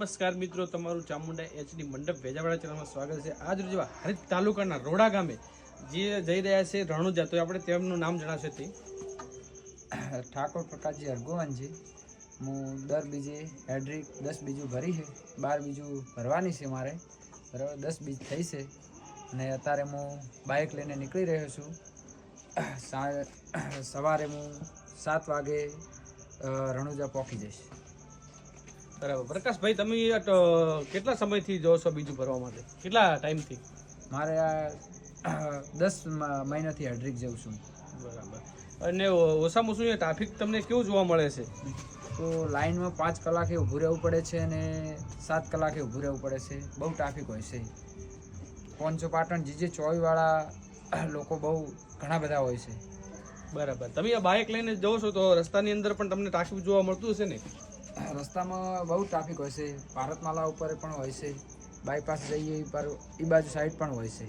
નમસ્કાર મિત્રો, તમારું ચામુંડા એચડી મંડપ વેજાવાડા ચેનલમાં સ્વાગત છે. આજ રોજ હરિત તાલુકાના રોડા ગામે જે જઈ રહ્યા છે રણુજા, તો આપણે તેમનું નામ જણાવશે તે ઠાકોર પ્રકાશજી હરગોવનજી. હું દર બીજે હેડ્રિક 10 બીજું ભરી છે, 12 બીજું ભરવાની છે મારે. બરાબર, 10 બીજ થઈ છે અને અત્યારે હું બાઇક લઈને નીકળી રહ્યો છું. સવારે હું 7 વાગે રણુજા પહોંચી જઈશ. બરાબર. પ્રકાશભાઈ, તમે કેટલા સમયથી જો છો બીજું ભરવા માટે? કેટલા ટાઈમથી? મારે આ 10 મહિનાથી હેડ્રિક જઉં છું. બરાબર. અને ઓછામાં ઓછું ટ્રાફિક તમને કેવું જોવા મળે છે? તો લાઇનમાં 5 કલાકે ઊભું રહેવું પડે છે અને 7 કલાકે ઊભું રહેવું પડે છે. બહુ ટ્રાફિક હોય છે. પોંચો પાટણ જીજે ચોવીવાળા લોકો બહુ ઘણા બધા હોય છે. બરાબર. તમે આ બાઇક લઈને જાઓ છો તો રસ્તાની અંદર પણ તમને ટ્રાફિક જોવા મળતું હશે ને? રસ્તામાં બહુ ટ્રાફિક હોય છે. ભારતમાલા ઉપર પણ હોય છે. બાયપાસ જઈએ પર એ બાજુ સાઈડ પણ હોય છે.